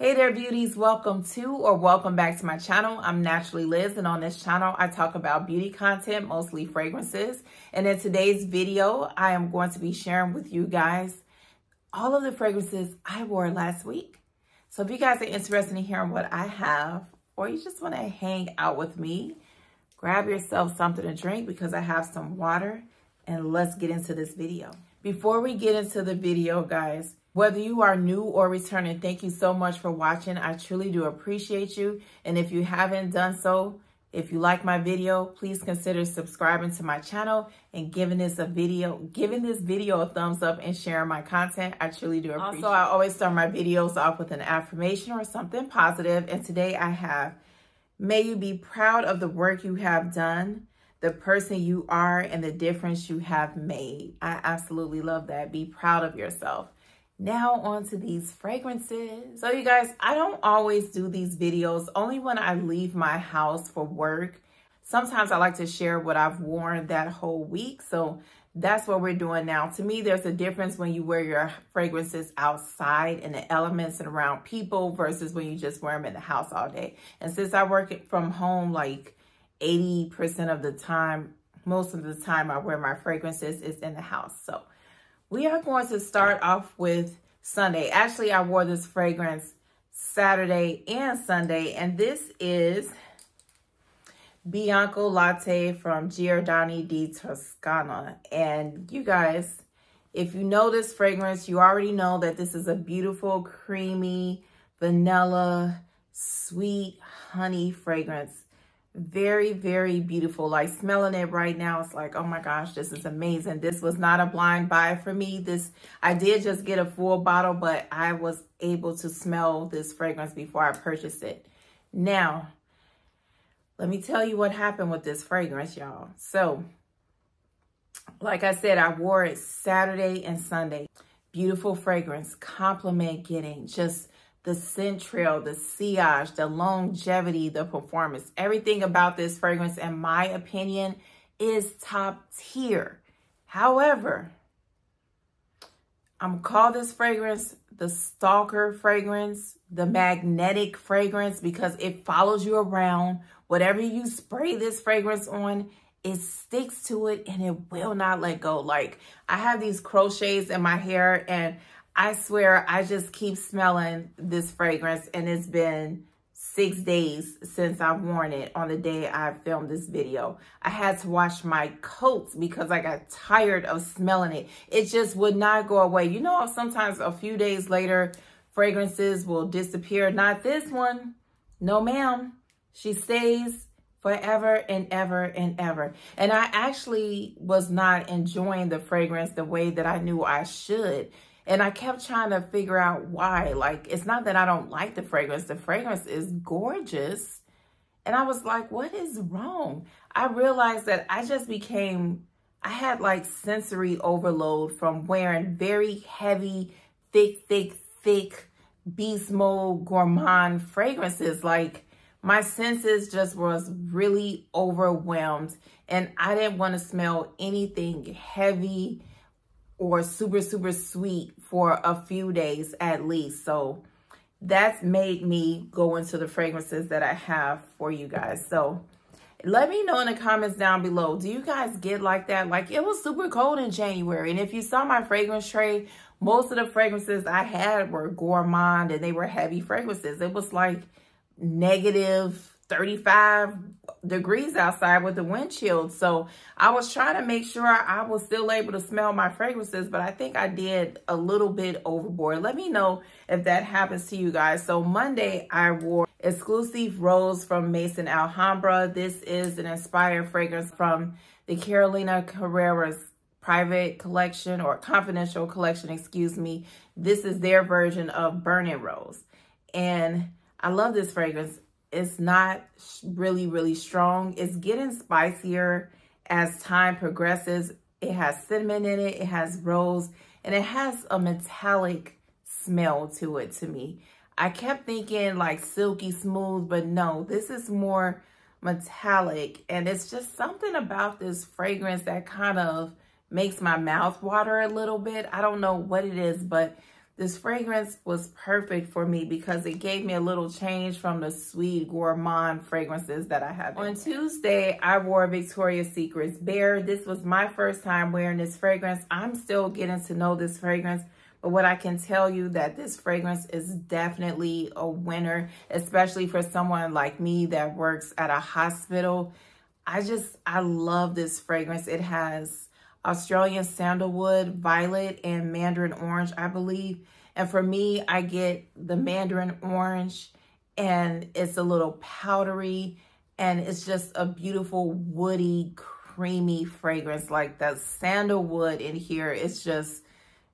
Hey there beauties, welcome to or welcome back to my channel. I'm Naturally Liz, and on this channel I talk about beauty content, mostly fragrances. And in today's video, I am going to be sharing with you guys all of the fragrances I wore last week. So if you guys are interested in hearing what I have, or you just want to hang out with me, grab yourself something to drink because I have some water, and let's get into this video. Before we get into the video, guys, whether you are new or returning, thank you so much for watching. I truly do appreciate you. And if you haven't done so, if you like my video, please consider subscribing to my channel and giving this video a thumbs up and sharing my content. I truly do appreciate it. Also, I always start my videos off with an affirmation or something positive. And today I have, may you be proud of the work you have done, the person you are, and the difference you have made. I absolutely love that. Be proud of yourself. Now on to these fragrances. So you guys, I don't always do these videos, only when I leave my house for work. Sometimes I like to share what I've worn that whole week. So that's what we're doing now. To me, there's a difference when you wear your fragrances outside in the elements and around people versus when you just wear them in the house all day. And since I work from home like 80% of the time, most of the time I wear my fragrances is in the house. So we are going to start off with Sunday. Actually, I wore this fragrance Saturday and Sunday, and this is Bianco Latte from Giordani di Toscana. And you guys, if you know this fragrance, you already know that this is a beautiful, creamy, vanilla, sweet honey fragrance. Very, very beautiful. Like smelling it right now, it's like, oh my gosh, this is amazing. This was not a blind buy for me. I did just get a full bottle, but I was able to smell this fragrance before I purchased it. Now, let me tell you what happened with this fragrance, y'all. So, like I said, I wore it Saturday and Sunday. Beautiful fragrance, compliment getting, just the scent trail, the sillage, the longevity, the performance, everything about this fragrance, in my opinion, is top tier. However, I'm gonna call this fragrance the stalker fragrance, the magnetic fragrance, because it follows you around. Whatever you spray this fragrance on, it sticks to it and it will not let go. Like, I have these crochets in my hair, and I swear I just keep smelling this fragrance, and it's been 6 days since I've worn it on the day I filmed this video. I had to wash my coats because I got tired of smelling it. It just would not go away. You know, sometimes a few days later, fragrances will disappear. Not this one. No, ma'am. She stays forever and ever and ever. And I actually was not enjoying the fragrance the way that I knew I should. And I kept trying to figure out why. Like, it's not that I don't like the fragrance. The fragrance is gorgeous. And I was like, what is wrong? I realized that I had like sensory overload from wearing very heavy, thick beast mode gourmand fragrances. Like, my senses just was really overwhelmed, and I didn't want to smell anything heavy or super sweet for a few days at least. So that's made me go into the fragrances that I have for you guys. So let me know in the comments down below, do you guys get like that? Like, it was super cold in January, and if you saw my fragrance tray, most of the fragrances I had were gourmand and they were heavy fragrances. It was like negative 35 degrees outside with the wind chill. So I was trying to make sure I was still able to smell my fragrances, but I think I did a little bit overboard. Let me know if that happens to you guys. So Monday I wore Exclusif Rose from Maison Alhambra. This is an inspired fragrance from the Carolina Herrera's private collection, or confidential collection, excuse me. This is their version of Burning Rose. And I love this fragrance. It's not really strong. It's getting spicier as time progresses. It has cinnamon in it. It has rose, and it has a metallic smell to it to me. I kept thinking like silky smooth, but no, this is more metallic. And it's just something about this fragrance that kind of makes my mouth water a little bit. I don't know what it is, but this fragrance was perfect for me because it gave me a little change from the sweet gourmand fragrances that I have. On Tuesday, I wore Victoria's Secret's Bare. This was my first time wearing this fragrance. I'm still getting to know this fragrance, but what I can tell you that this fragrance is definitely a winner, especially for someone like me that works at a hospital. I love this fragrance. It has Australian sandalwood, violet, and mandarin orange, I believe. And for me, I get the mandarin orange, and it's a little powdery, and it's just a beautiful, woody, creamy fragrance. Like the sandalwood in here is just,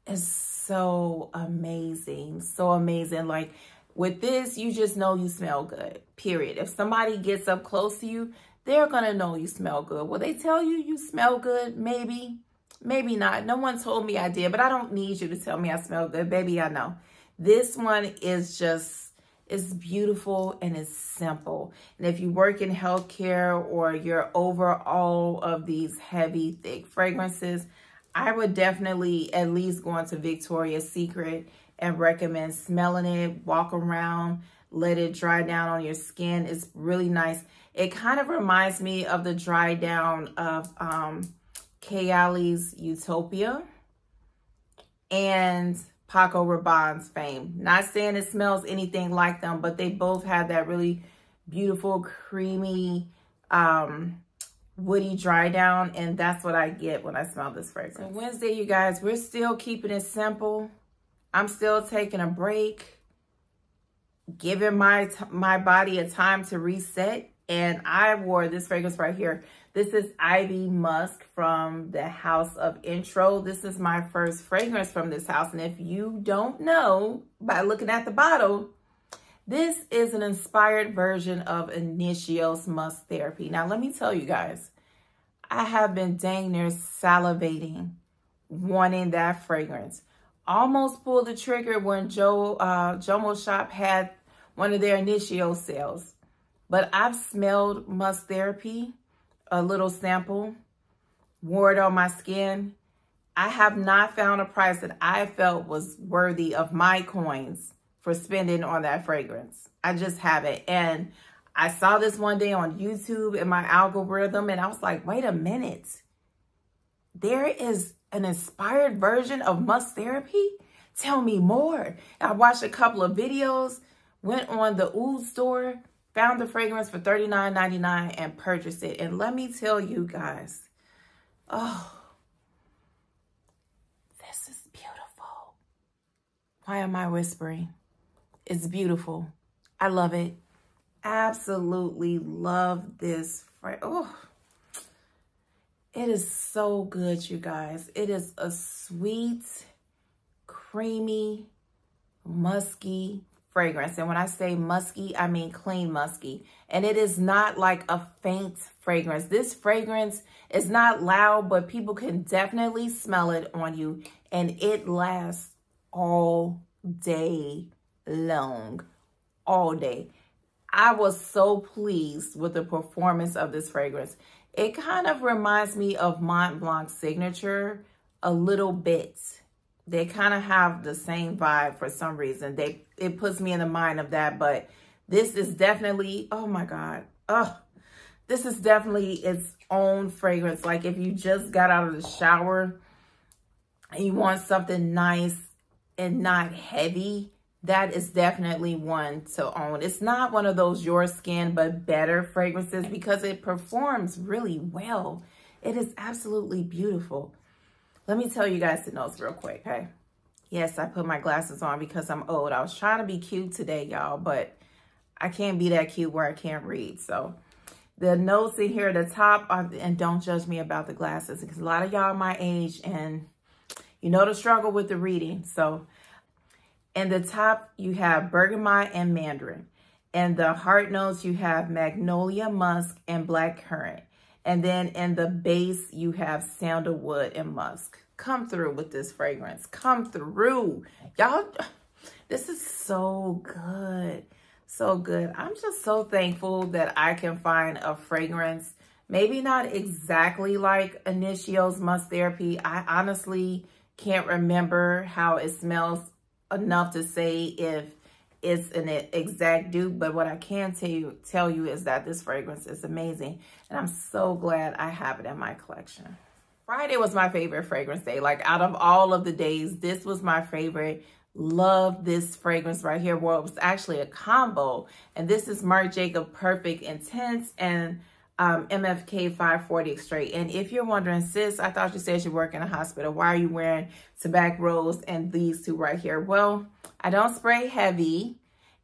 it's so amazing. So amazing. Like with this, you just know you smell good, period. If somebody gets up close to you, they're going to know you smell good. Will they tell you you smell good? Maybe, maybe not. No one told me I did, but I don't need you to tell me I smell good. Baby, I know. This one is just, it's beautiful and it's simple. And if you work in healthcare or you're over all of these heavy, thick fragrances, I would definitely at least go into Victoria's Secret and recommend smelling it, walk around, let it dry down on your skin. It's really nice. It kind of reminds me of the dry down of Kayali's Utopia and Paco Rabanne's Fame. Not saying it smells anything like them, but they both have that really beautiful, creamy, woody dry down, and that's what I get when I smell this fragrance. So Wednesday, you guys, we're still keeping it simple. I'm still taking a break, giving my body a time to reset. And I wore this fragrance right here. This is Ivy Musk from the House of Intro. This is my first fragrance from this house. And if you don't know by looking at the bottle, this is an inspired version of Initio's Musk Therapy. Now, let me tell you guys, I have been dang near salivating, wanting that fragrance. Almost pulled the trigger when Jomo Shop had one of their Initio sales. But I've smelled Musk Therapy, a little sample, wore it on my skin. I have not found a price that I felt was worthy of my coins for spending on that fragrance. I just haven't. And I saw this one day on YouTube in my algorithm, and I was like, wait a minute. There is an inspired version of Musk Therapy? Tell me more. I watched a couple of videos, went on the Oud store, found the fragrance for $39.99 and purchased it. And let me tell you guys, oh, this is beautiful. Why am I whispering? It's beautiful. I love it. Absolutely love this fragrance. Oh, it is so good, you guys. It is a sweet, creamy, musky fragrance. And when I say musky, I mean clean musky. And it is not like a faint fragrance. This fragrance is not loud, but people can definitely smell it on you. And it lasts all day long. All day. I was so pleased with the performance of this fragrance. It kind of reminds me of Mont Blanc's Signature a little bit. They kind of have the same vibe for some reason. It puts me in the mind of that, but this is definitely, oh my God. Oh, this is definitely its own fragrance. Like if you just got out of the shower and you want something nice and not heavy, that is definitely one to own. It's not one of those your skin but better fragrances because it performs really well. It is absolutely beautiful. Let me tell you guys the notes real quick, okay? Yes, I put my glasses on because I'm old. I was trying to be cute today, y'all, but I can't be that cute where I can't read. So the notes in here at the top are, and don't judge me about the glasses because a lot of y'all my age and you know the struggle with the reading. So in the top, you have bergamot and mandarin. In the heart notes, you have magnolia, musk, and blackcurrant. And then in the base, you have sandalwood and musk. Come through with this fragrance. Come through. Y'all, this is so good. So good. I'm just so thankful that I can find a fragrance. Maybe not exactly like Initio's Musk Therapy. I honestly can't remember how it smells enough to say if it's an exact dupe, but what I can tell you is that this fragrance is amazing, and I'm so glad I have it in my collection. Friday was my favorite fragrance day. Like, out of all of the days, this was my favorite. Love this fragrance right here. Well, it was actually a combo, and this is Marc Jacob Perfect Intense and MFK 540 Extrait. And if you're wondering, sis, I thought you said you work in a hospital. Why are you wearing Tobacco Rose and these two right here? Well, I don't spray heavy,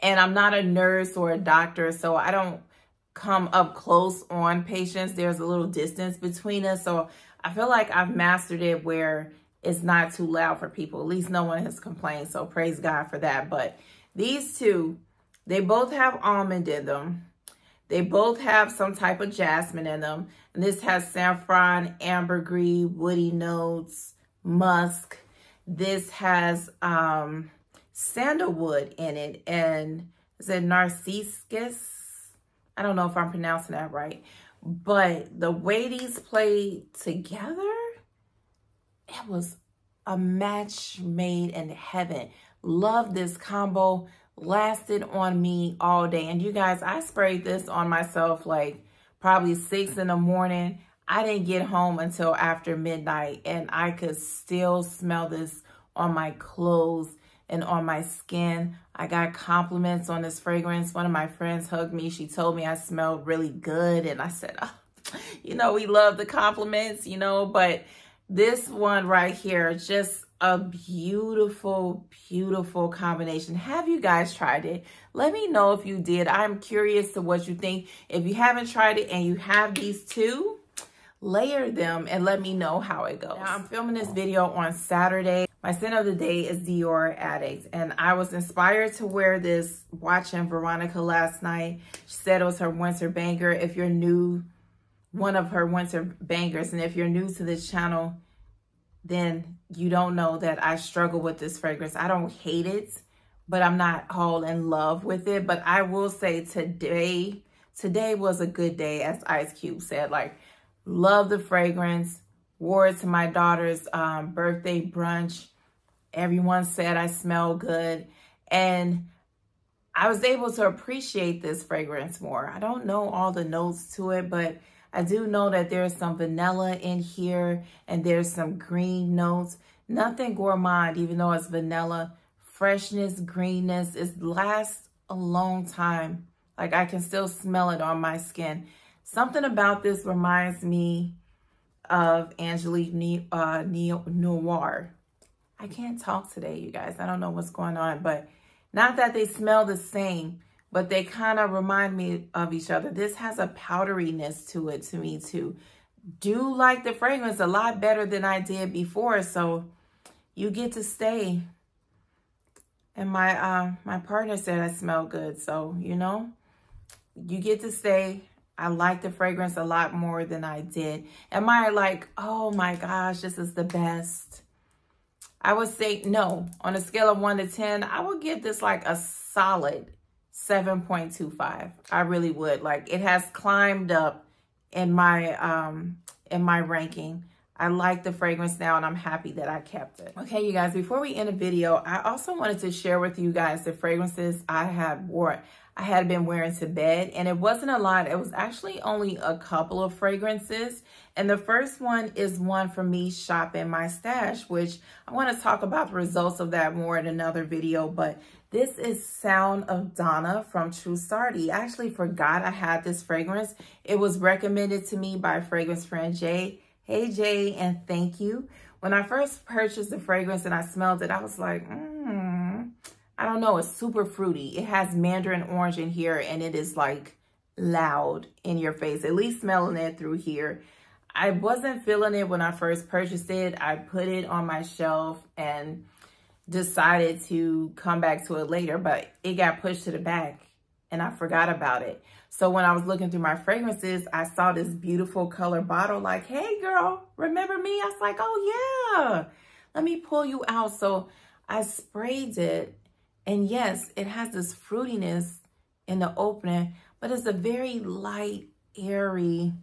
and I'm not a nurse or a doctor, so I don't come up close on patients. There's a little distance between us, so I feel like I've mastered it where it's not too loud for people. At least no one has complained, so praise God for that. But these two, they both have almond in them. They both have some type of jasmine in them. And this has saffron, ambergris, woody notes, musk. This has sandalwood in it. And is it narcissus? I don't know if I'm pronouncing that right. But the way these played together, it was a match made in heaven. Love this combo. Lasted on me all day. And you guys, I sprayed this on myself like probably 6 in the morning. I didn't get home until after midnight, and I could still smell this on my clothes and on my skin. I got compliments on this fragrance. One of my friends hugged me. She told me I smelled really good, and I said, oh, you know, we love the compliments, you know, but this one right here, just a beautiful, beautiful combination. Have you guys tried it? Let me know if you did. I'm curious to what you think. If you haven't tried it and you have these two, layer them and let me know how it goes. Now, I'm filming this video on Saturday. My scent of the day is Dior Addict, and I was inspired to wear this watching Veronica last night. She said it was her winter banger. If you're new, one of her winter bangers, and if you're new to this channel, then you don't know that I struggle with this fragrance. I don't hate it, but I'm not all in love with it. But I will say today was a good day, as Ice Cube said. Like, love the fragrance. Wore it to my daughter's birthday brunch. Everyone said I smell good. And I was able to appreciate this fragrance more. I don't know all the notes to it, but I do know that there's some vanilla in here and there's some green notes. Nothing gourmand, even though it's vanilla. Freshness, greenness. It lasts a long time. Like, I can still smell it on my skin. Something about this reminds me of Angelique Noir. I can't talk today, you guys. I don't know what's going on, but not that they smell the same, but they kind of remind me of each other. This has a powderiness to it to me too. Do like the fragrance a lot better than I did before, so you get to stay. And my partner said I smell good, so you know, you get to stay. I like the fragrance a lot more than I did. Am I like, oh my gosh, this is the best? I would say no. On a scale of 1 to 10, I would give this like a solid 7.25. I really would. Like, it has climbed up in my ranking. I like the fragrance now, and I'm happy that I kept it. Okay, you guys, before we end the video, I also wanted to share with you guys the fragrances I had been wearing to bed, and it wasn't a lot. It was actually only a couple of fragrances. And the first one is one for me shopping my stash, which I want to talk about the results of that more in another video. But this is Sound of Donna from Trussardi. I actually forgot I had this fragrance. It was recommended to me by fragrance friend Jay. Hey Jay, and thank you. When I first purchased the fragrance and I smelled it, I was like, I don't know, it's super fruity. It has mandarin orange in here, and it is like loud in your face, at least smelling it through here. I wasn't feeling it when I first purchased it. I put it on my shelf and decided to come back to it later, but it got pushed to the back and I forgot about it. So when I was looking through my fragrances, I saw this beautiful color bottle like, hey girl, remember me? I was like, oh yeah, let me pull you out. So I sprayed it, and yes, it has this fruitiness in the opening, but it's a very light, airy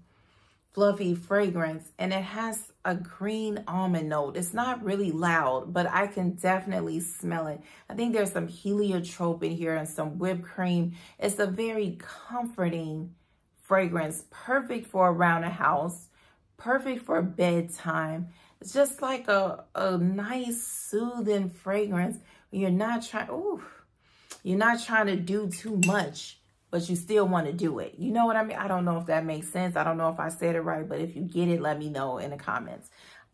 fluffy fragrance, and it has a green almond note. It's not really loud, but I can definitely smell it. I think there's some heliotrope in here and some whipped cream. It's a very comforting fragrance, perfect for around the house, perfect for bedtime. It's just like a nice soothing fragrance. You're not trying, you're not trying to do too much, but you still want to do it. You know what I mean? I don't know if that makes sense. I don't know if I said it right, but if you get it, let me know in the comments.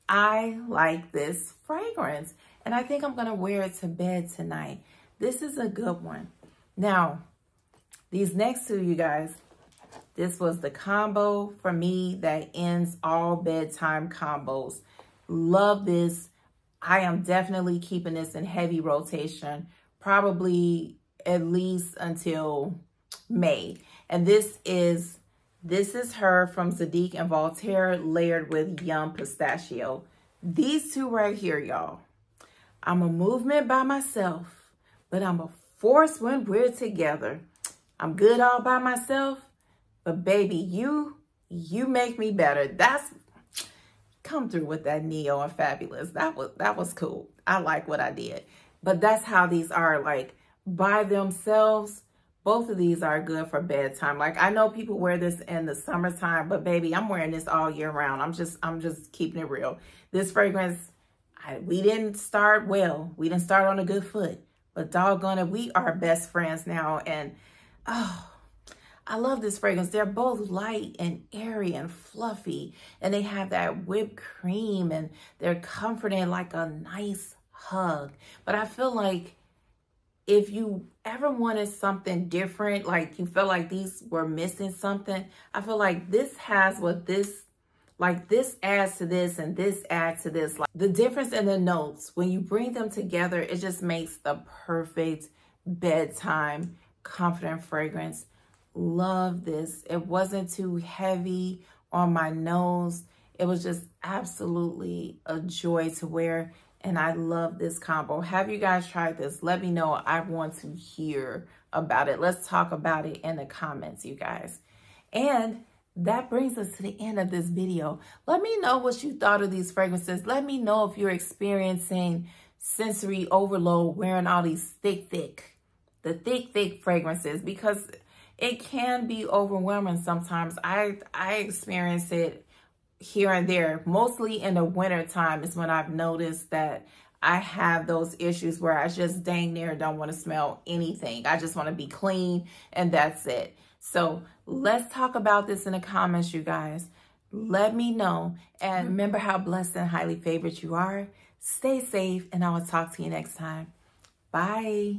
I like this fragrance, and I think I'm going to wear it to bed tonight. This is a good one. Now, these next two, you guys, this was the combo for me that ends all bedtime combos. Love this. I am definitely keeping this in heavy rotation, probably at least until May. And this is her from Zadig and Voltaire, layered with Yum Pistachio. These two right here, y'all. I'm a movement by myself, but I'm a force when we're together. I'm good all by myself, but baby, you make me better. That's, come through with that Neo and Fabulous. That was cool. I like what I did. But that's how these are, like, by themselves. Both of these are good for bedtime. Like, I know people wear this in the summertime, but baby, I'm wearing this all year round. I'm just keeping it real. This fragrance, we didn't start well. We didn't start on a good foot, but doggone it, we are best friends now. And oh, I love this fragrance. They're both light and airy and fluffy, and they have that whipped cream, and they're comforting like a nice hug. But I feel like if you ever wanted something different, like you felt like these were missing something, I feel like this has what this, like this adds to this and this adds to this. Like the difference in the notes, when you bring them together, it just makes the perfect bedtime comforting fragrance. Love this. It wasn't too heavy on my nose. It was just absolutely a joy to wear. And I love this combo. Have you guys tried this? Let me know. I want to hear about it. Let's talk about it in the comments, you guys. And that brings us to the end of this video. Let me know what you thought of these fragrances. Let me know if you're experiencing sensory overload wearing all these thick fragrances, because it can be overwhelming sometimes. I experience it here and there. Mostly in the winter time is when I've noticed that I have those issues where I just dang near don't want to smell anything. I just want to be clean, and that's it. So let's talk about this in the comments, you guys. Let me know. And remember how blessed and highly favored you are. Stay safe, and I will talk to you next time. Bye.